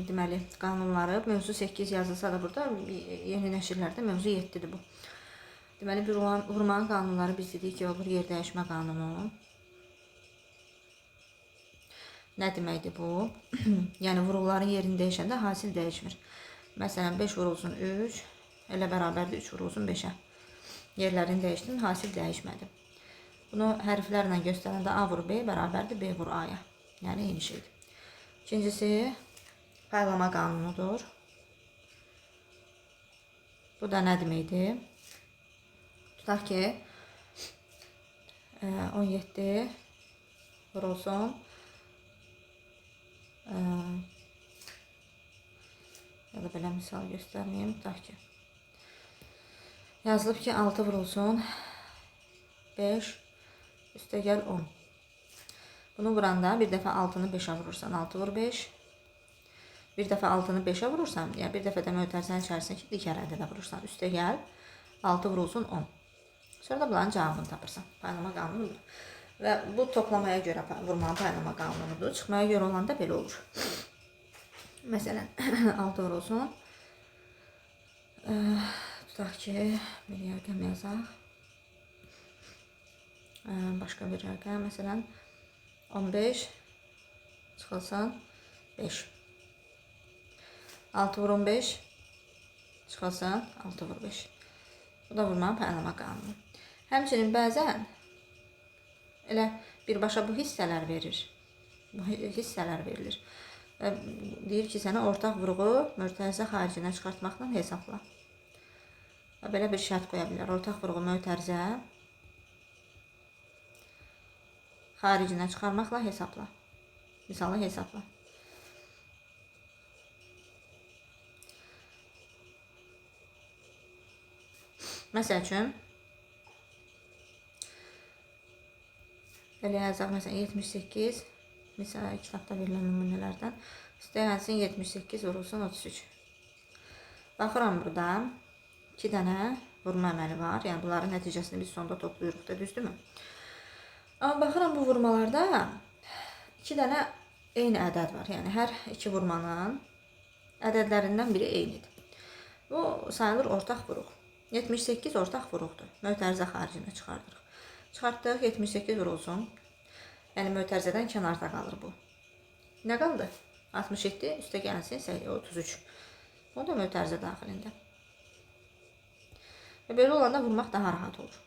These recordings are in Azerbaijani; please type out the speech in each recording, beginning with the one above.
deməli, qanunları. Mövzu 8 yazılsa da burada yeni nəşrlərdə mövzu 7-dir bu. Deməli, bir vurmanın qanunları biz dedik ki, olur yer dəyişmə qanunu. Nə deməkdir bu? Yəni, vuruqların yerini dəyişəndə hasil dəyişmir. Məsələn, 5 vurulsun 3, elə bərabərdir 3 vurulsun 5-ə. Yerlərini dəyişdim, hasil dəyişmədi. Bunu hərflərlə göstərəndə A vur B bərabərdir B vur A-ya. Yəni, eyni şeydir. İkincisi, paylama qanunudur. Bu da nə deməkdir? Tutaq ki, 17 vurulsun ya da belə misal göstərməyim. Tutaq ki, yazılıb ki, 6 vurulsun 5 üstəgəl 10. Bunu vuranda bir dəfə 6-nı 5-ə vurursan, 6 vur 5. Bir dəfə 6-nı 5-ə vurursan, yəni bir dəfə də mötərizənin içərisindəki digər ədədə vurursan, üstəgəl 6 vurulsun 10. Sonra da bunların cavabını tapırsan. Paylama qanunudur. Və bu toplamaya görə vurmanın paylama qanunudur. Çıxmaya görə olanda belə olur. Məsələn, 6 vurulsun. Tutaq ki, bir rəqəm yazaq. Başqa bir rəqəm, məsələn, 15 çıxılsın 5. 6 vur 15 çıxılsın 6 vur 5. Bu da vurmanın paylama qanunu. Həmçinin bəzən elə birbaşa bu hissələr verir. Bu hissələr verilir. Deyir ki, sənə ortaq vuruğu mötərizə xaricinə çıxartmaqla hesabla. Belə bir şərt qoya bilər. Ortaq vuruğu mötərizə xaricinə çıxarmaqla hesabla. Misalı hesabla. Məsəl üçün, belə yazaq, məsələn, 78, məsələn, kitabda verilən nümunələrdən, üstəyənsin 78 vurulsun 33. Baxıram burada, 2 dənə vurma əməli var, yəni bunların nəticəsini biz sonda toplayırıq da, düzdürmü? Amma baxıram bu vurmalarda 2 dənə eyni ədəd var, yəni hər 2 vurmanın ədədlərindən biri eynidir. Bu sayılır ortaq vuruq. 78 ortaq vuruqdur. Mötərizə xaricinə çıxardırıq. Çıxartdıq, 78 vurulsun. Yəni, mötərizədən kənarda qalır bu. Nə qaldı? 67 üstə gəlsin 33. O da mötərizə daxilində. Belə olanda vurmaq daha rahat olur.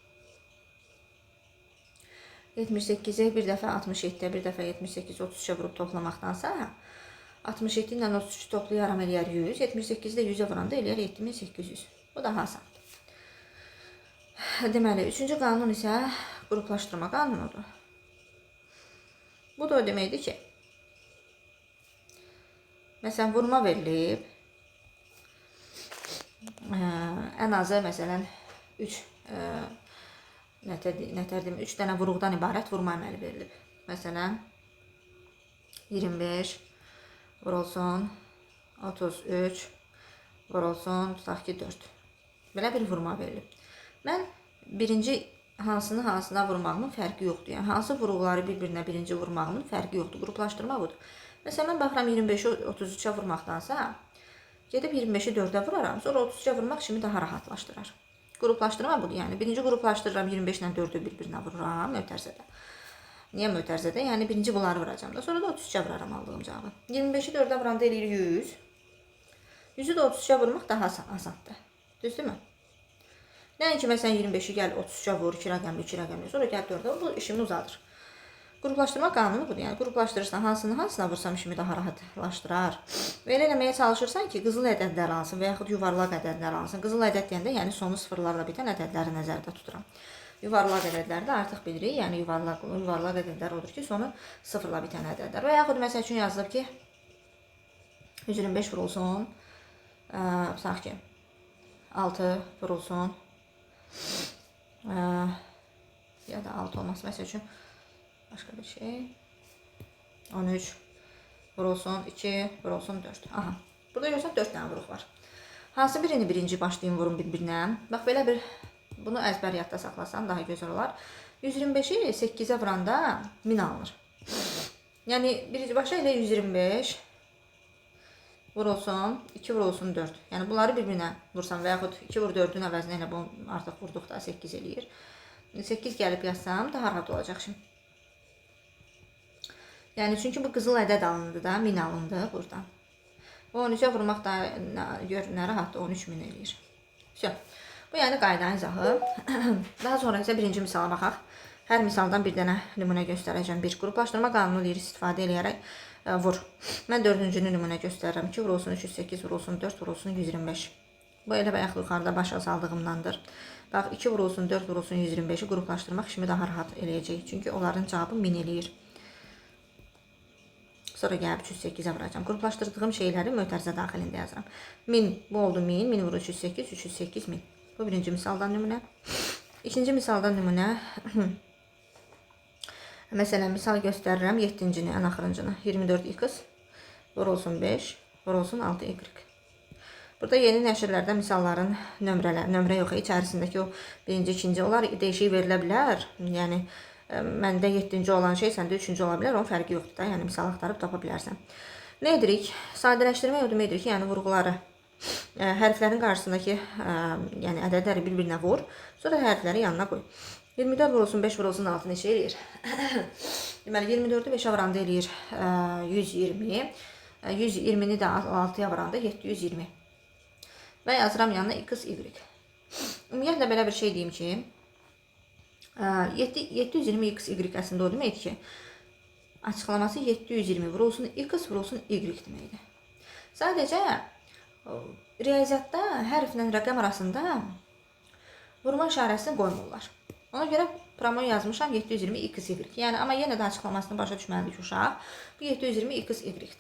78-i bir dəfə 67-yə, bir dəfə 78-i 33-ə vurub toplamaqdansa, 67 ilə 33-ü toplayaram eləyər 100, 78-i də 100-ə vuranda eləyər 7800. Bu daha asandır. Deməli, üçüncü qanun isə qruplaşdırma qanunudur. Bu da o deməkdir ki, məsələn, vurma verilib, ən azı, məsələn, 3 dənə vuruqdan ibarət vurma əməli verilib. Məsələn, 25 vurulsun 33 vurulsun, tutaq ki, 4. Belə bir vurma verilib. Mən birinci hansına vurmağımın fərqi yoxdur. Yəni, hansı vuruqları bir-birinə birinci vurmağımın fərqi yoxdur. Qruplaşdırma budur. Məsələn, mən baxıram 25-i 33-ə vurmaqdansa, gedib 25-i 4-ə vuraram, sonra 33-ə vurmaq işimi daha rahatlaşdırar. Qruplaşdırma budur. Yəni, birinci qruplaşdırıram, 25 ilə 4-ü bir-birinə vururam mötərizədə. Niyə mötərizədə? Yəni, birinci bunları vuracam da, sonra da 33-ə vuraram aldığım cavabı. 25-i 4-ə vuranda eləyir 100. 100-ü də 33-ə vurmaq daha asandır. Düzdürmü? Nəinki, məsələn, 25-i gəl 33-ə vur, 2 rəqəmli, sonra gəl 4-ə, bu işimi uzadır. Qruplaşdırma qanunu budur. Yəni, qruplaşdırırsan, hansına vursam işimi daha rahatlaşdırar. Və elə eləməyə çalışırsan ki, qızıl ədədlər alsın və yaxud yuvarlaq ədədlər alsın. Qızıl ədəd deyəndə, yəni sonu sıfırlarla bitən ədədləri nəzərdə tuturam. Yuvarlaq ədədləri də artıq bilirik, yəni yuvarlaq ədədlər odur ki, sonu sıfırla bitən ədədlər. Və yaxud, məsəl üçün, yazılıb ki, 125 vurulsun, tutaq ki, 6 vurulsun, ya da 6 olmaz, məsəl üçün, başqa bir şey, 13 vurulsun, 2 vurulsun, 4. Aha, burada görürsən 4 dənə vuruq var. Hansı birini birinci başlayın vurun bir-birinə? Bax, belə bir, bunu əzbər yadda saxlasan daha gözəl olar. 125-i 8-ə vuranda 1000 alınır. Yəni, birinci başa ilə 125 vurulsun 2 vurulsun 4. Yəni bunları bir-birinə vursam və yaxud 2 vur 4-ün əvəzinə ilə bunu artıq vurduqda 8 eləyir. 8 gəlib yazsam daha rahat olacaq şimdi. Yəni çünki bu qızıl ədəd alındı da, 1000 alındı buradan. Bu 13-ə vurmaq da gör nə rahatdır, 13.000 eləyir. Все. Bu yəni qaydanın izahı. Daha sonra isə birinci misala baxaq. Hər misaldan bir dənə nümunə göstərəcəm. Bir qruplaşdırma qanunu deyir, istifadə edərək vur. Mən dördüncünü nümunə göstərirəm. 2 vurulsun 308, vurulsun 4, vurulsun 125. Bu elə bayaq yuxarıda başa saldığımdandır. Bax 2 vurulsun 4, vurulsun 125-i qruplaşdırmaq işimi daha rahat eləyəcək. Çünki onların cavabı 1000 eləyir. Sonra gəlib 308-ə vuracam. Qruplaşdırdığım şeyləri mötərizə daxilində yazıram. 1000, bu oldu 1000, 1000 vurur 308, 308 1000. Bu birinci misaldan nümunə. İkinci misaldan nümunə. Məsələn, misal göstərirəm 7-cini, ən axırıncını. 24x vurulsun 5, vurulsun 6y. Burada yeni nəşrlərdə misalların nömrə yox, içərisindəki o birinci, ikinci, onlar dəyişik verilə bilər. Yəni, məndə 7-ci olan şey səndə 3-cü ola bilər, onun fərqi yoxdur da, yəni misal axtarıb tapa bilərsən. Nə edirik? Sadələşdirmə yolu edirik ki, yəni vurğuları, hərflərin qarşısındakı yəni ədədləri bir-birinə vur, sonra hərfləri yanına qoy. 24 vurulsun 5 vurulsun 6 neçə eləyir? Deməli, 24-ü 5-ə vuranda eləyir 120, 120-ni də 6-ya vuranda 720. Və yazıram yanına x, y. Ümumiyyətlə, belə bir şey deyim ki, 720x, y əslində o deməkdir ki, açıqlaması 720 vurulsun x vurulsun y deməkdir. Sadəcə, riyaziyyatda hərflə rəqəm arasında vurma işarəsini qoymurlar. Ona görə promoy yazmışam 720x, y. Yəni, amma yenə də açıqlamasını başa düşməlidir ki, uşaq, bu 720x, y-dir.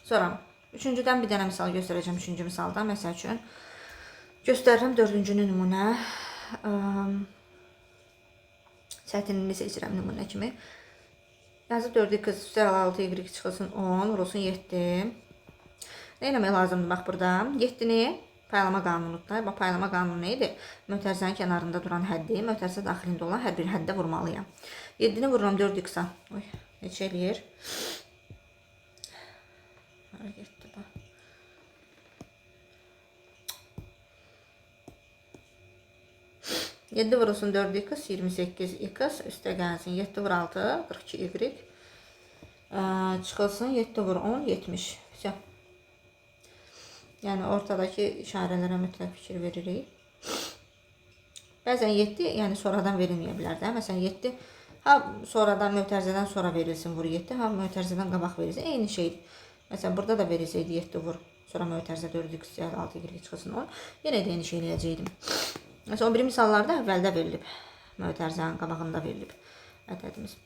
Sonra, üçüncüdən bir dənə misal göstərəcəm, üçüncü misaldan, məsəl üçün. Göstərirəm dördüncünü nümunə. Çətinini seçirəm nümunə kimi. Yazı 4x, 6y çıxılsın 10, vurulsun 7. Nə eləmək lazımdır? Bax, burada 7-ni paylama qanunudur. Bax, paylama qanunu neydi? Mötərizənin kənarında duran həddi, mötərizə daxilində olan hər bir həddə vurmalıyam. 7-ni vururam 4x-a. Oy, neçə eləyir? Hara getdi, bax. 7 vurulsun 4x, 28x, üstə gəlsin 7 vur 6, 42y. Çıxılsın 7 vur 10, 70. Yəni, ortadakı işarələrə mütləq fikir veririk. Bəzən 7, yəni sonradan verilməyə bilər də. Məsələn, 7, ha sonradan, mötərizədən sonra verilsin, vur 7, ha mötərizədən qabaq verilsin, eyni şeydir. Məsələn, burada da verilsəydi 7 vur, sonra mötərizə 4x, 6y çıxılsın 10, yenə də eyni şey eləyəcəkdim. Məsələn, 11 misallarda əvvəldə verilib, mötərizənin qabağında verilib ədədimiz.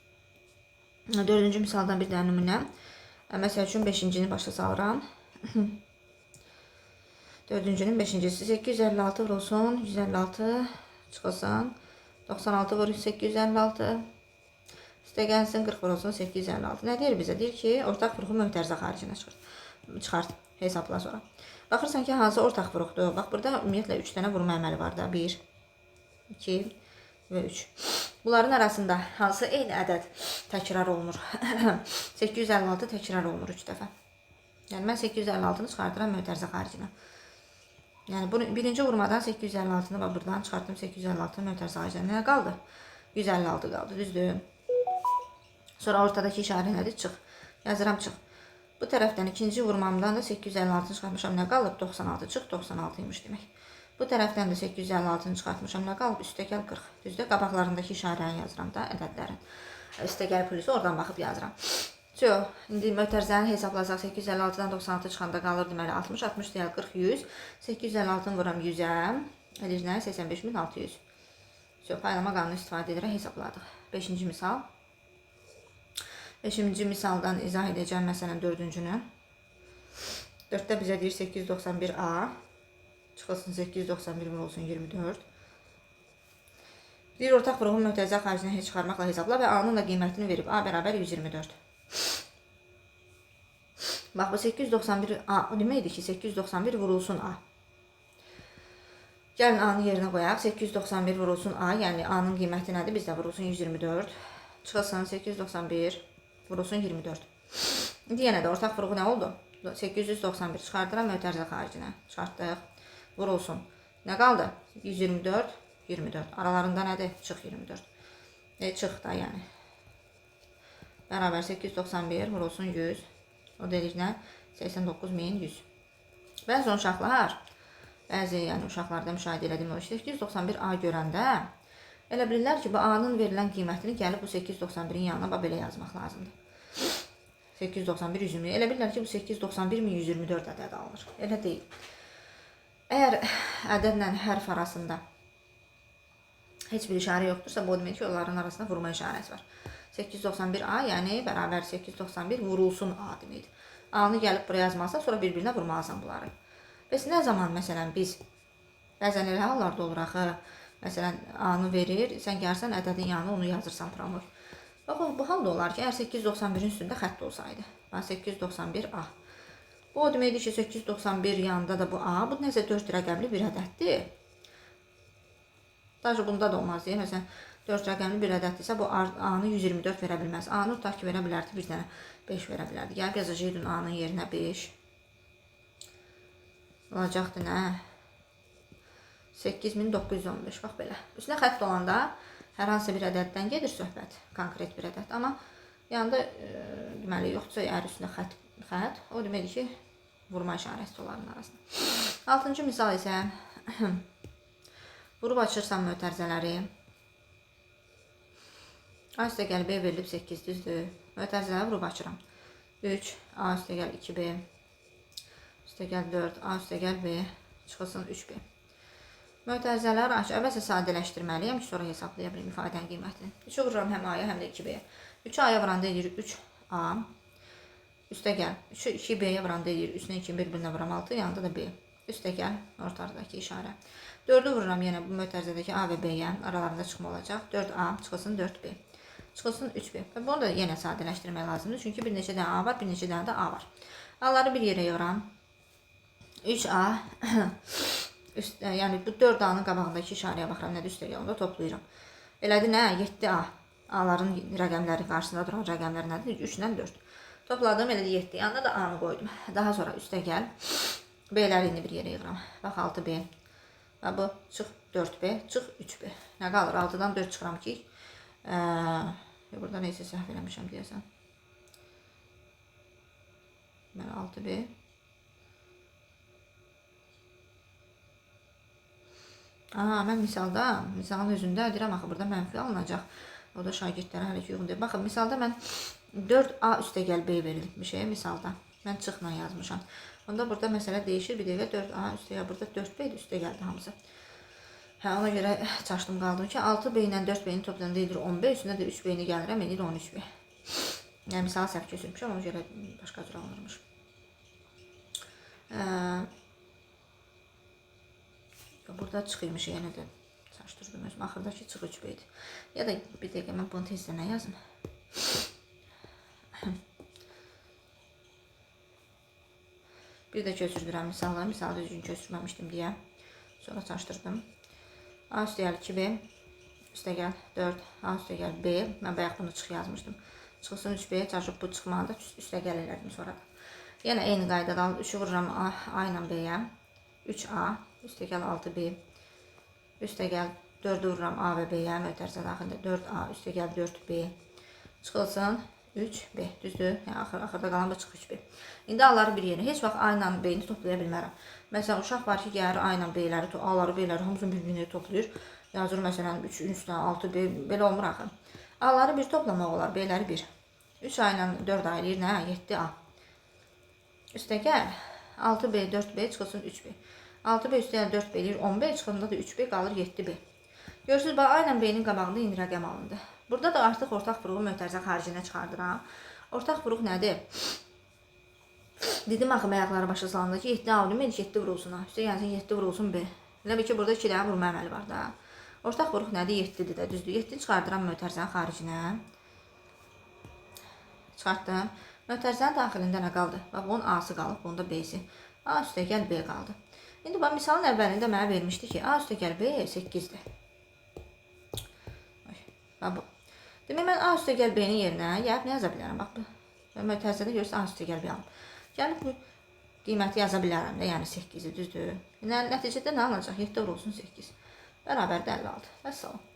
Dördüncü misaldan bir dənə nümunə. Məsəl üçün 5-cini başa salıram. Dördüncünün 5-cisi 856 vurulsun, 156 çıxılsın, 96 vur 856, üstə gəlsin 40 vurulsun 856. Nə deyir bizə? Deyir ki, ortaq vuruğu mötərizə xaricinə çıxart, hesabla sonra. Baxırsan ki, hansı ortaq vuruqdur? Bax, burada ümumiyyətlə 3 dənə vurma əməli var da. 1, 2 və 3. Bunların arasında hansı eyni ədəd təkrar olunur? 856 təkrar olunur 3 dəfə. Yəni, mən 856-nı çıxardıram mötərizə xaricinə. Yəni, birinci vurmadan 856-nı və buradan çıxartdım 856-nı mötərizə xaricinə. Nə qaldı? 156 qaldı, düzdür. Sonra ortadakı işarə nədir? Çıx. Yazıram çıx. Bu tərəfdən ikinci vurmamdan da 856-nı çıxartmışam. Nə qalıb? 96 çıx, 96 imiş demək. Bu tərəfdən də 856-nı çıxartmışam. Nə qalıb? Üstəgəl 40. Düzdür? Qabaqlarındakı işarəni yazıram da ədədlərin. Üstəgəl plusu oradan baxıb yazıram. Çox. İndi mötərizəni hesablasaq 856-dan 96 çıxanda qalır deməli 60, 60 deyil 40, 100. 856-nı vuram 100-ə. Edir nə? 85600. Çox. Paylama qanunu istifadə edərək hesabladıq. 5-ci misal. 5-ci misaldan izah edəcəm məsələn 4-cünü. 4-də bizə deyir 891A. Çıxılsın 891 vurulsun 24. Deyir ortaq vuruğun mötərizə xaricinə çıxarmaqla hesabla və A-nın da qiymətini verib. A bərabər 124. Bax, bu 891 A. O deməkdir ki, 891 vurulsun A. Gəlin A-nı yerinə qoyaq. 891 vurulsun A. Yəni A-nın qiyməti nədir? Bizdə vurulsun 124. Çıxılsın 891 vurulsun 24. İndi yenə də ortaq vuruğu nə oldu? 891 çıxardıram mötərizə xaricinə. Çıxartdıq. Vurulsun. Nə qaldı? 124, 24. Aralarında nədir? Çıx 24. Çıx da yəni. Bərabər 891 vurulsun 100. O dedik nə? 89100. Bəzi uşaqlar, bəzi yəni uşaqlarda müşahidə edildim o 891A görəndə elə bilirlər ki, bu A-nın verilən qiymətini gəlib bu 891-in yanına belə yazmaq lazımdır. 891 120. Elə bilirlər ki, bu 891.124 ədəd alınır. Elə deyil. Əgər ədədlə hərf arasında heç bir işarə yoxdursa, bu demək ki, onların arasında vurma işarəsi var. 891A, yəni bərabər 891 vurulsun A deməkdir. A-nı gəlib buraya yazmazsa, sonra bir-birinə vurmalısan bunları. Bəs nə zaman, məsələn, biz bəzən elə hallarda olur axı, məsələn, A-nı verir, sən gəlsən ədədin yanına onu yazırsan promil. Baxın, bu halda olar ki, əgər 891-in üstündə xətt olsaydı. 891A. Bu o deməkdir ki, 891 yanında da bu A, bu nəsə 4 rəqəmli bir ədəddir. Daha bunda da olmaz deyə, məsələn, 4 rəqəmli bir ədəddirsə, bu A-nı 124 verə bilməz. A-nı tutaq ki, verə bilərdi, bir dənə 5 verə bilərdi. Gəlib yazacaqdın A-nın yerinə 5. Olacaqdı nə? 8915, bax belə. Üstünə xətt olanda hər hansı bir ədəddən gedir söhbət, konkret bir ədəd. Amma yanında deməli yoxdursa, əgər üstündə xətt, o deməkdir ki, vurma işarəsi onların arasında. 6-cı misal isə vurub açırsan mötərizələri. A üstə gəl B verilib 8 düzdür. Mötərizələri vurub açıram. 3, A üstə gəl 2B, üstə gəl 4, A üstə gəl B, çıxılsın 3B. Mötərizələr aç. Əvvəlcə sadələşdirməliyəm ki, sonra hesablaya bilim ifadənin qiymətini. 3-ü vururam həm A-ya, həm də 2B-yə. 3-ü A-ya vuranda edir 3A. Üstə gəl. 3-ü 2B-yə vuranda edir 3-lə 2-ni bir-birinə vuram 6, yanında da B. Üstə gəl, ortadakı işarə. 4-ü vururam yenə bu mötərizədəki A və B-yə. Aralarında çıxma olacaq. 4A çıxılsın 4B. Çıxılsın 3B. Bunu da yenə sadələşdirmək lazımdır. Çünki bir neçə dənə A var, bir neçə dənə də A var. A-ları bir yerə yığıram. 3A yəni bu 4A-nın qabağındakı işarəyə baxıram, nədir üstə gəl, onu da toplayıram. Elədi nə? 7A. A-ların rəqəmləri qarşısında duran rəqəmlər nədir? 3-dən 4. Topladım, elədi 7. Yanına da A-nı qoydum. Daha sonra üstə gəl. B-ləri indi bir yerə yığıram. Bax 6B. Və bu çıx 4B, çıx 3B. Nə qalır? 6-dan 4 çıxıram ki, burada neysə səhv eləmişəm deyəsən. Deməli 6B. Mən misalın özündə deyirəm, axı burada mənfi alınacaq. O da şagirdlərə hələ ki uyğun deyil. Baxın, misalda mən 4A üstə gəl B verilmiş misalda. Mən çıxla yazmışam. Onda burada məsələ dəyişir. Bir dəqiqə 4A üstə gəl, burada 4B üstə gəldi hamısı. Ona görə çaşdım qaldım ki, 6B ilə 4B-ni toplayanda edir 10B, üstündə də 3B-ni gəlirəm, edir 13B. Yəni, misalı səhv götürmüşəm, ona görə başqa cür alınırmış. Burada çıxıymış yenə də çaşdırdım özüm. Axırdakı çıx 3B-dir. Ya da bir dəqiqə mən bunu tezdə nə yazım? Bir də köçürdürəm misalı. Misalı düzgün köçürməmişdim deyə. Sonra çaşdırdım. A üstə gəl 2B. Üstə gəl 4. A üstə gəl B. Mən bayaq bunu çıx yazmışdım. Çıxılsın 3B. Çaşıb bu çıxmalı da üstə gəl elədim sonra da. Yenə eyni qaydada 3-ü vururam A ilə B-yə. 3A. Üstə gəl 6B. Üstə gəl 4-ü vururam A və B-yə. Mötərizə daxilində 4A. Üstə gəl 4B. Çıxılsın 3B. Düzdür? Yəni, axırda qalan bu çıx 3B. İndi A-ları bir yerə. Heç vaxt A ilə B-ni toplaya bilmərəm. Məsələn, uşaq var ki, gəlir A ilə B-ləri, A-ları, B-ləri hamısını bir-birinə toplayır. Yazır, məsələn, 3-ün üstünə 6B. Belə olmur axı. A-ları bir toplamaq olar, B-ləri 1. 3A ilə 4A eləyir, nə? 7A. Üstə gəl 6B, 4B, çıxılsın 3B. 6B üstə gəl 4B eləyir 10B, çıxılında da 3B qalır 7B. Görürsünüz, bax, A ilə B-nin qabağında indi rəqəm alındı. Burada da artıq ortaq vuruğu mötərizə xaricinə çıxardıram. Ortaq vuruq nədir? Dedim axı ayaqları başa salanda ki, 7 A demək 7 vurulsun A. Üstə gəlsin 7 vurulsun B. Elə bir ki, burada 2 dənə vurma əməli var da. Ortaq vuruq nədir? 7-dir də, düzdür. 7-ni çıxardıram mötərizənin xaricinə. Çıxartdım. Mötərizənin daxilində nə qaldı? Bax, bunun A-sı qalıb, bunun da B-si. A üstə gəl B qaldı. İndi bax, misalın əvvəlində mənə vermişdi ki, A üstə gəl B 8-dir. Bax, bu. Demək, mən A üstə gəl B-nin yerinə gəlib nə yaza bilərəm? Bax, bu. Mötərizədə görürsə A üstə gəl B alım. Yəni bu qiyməti yaza bilərəm də, yəni 8-i düzdür. Yəni nəticədə nə alacaq? 7 vurulsun 8. Bərabərdə 56. Vəssalam.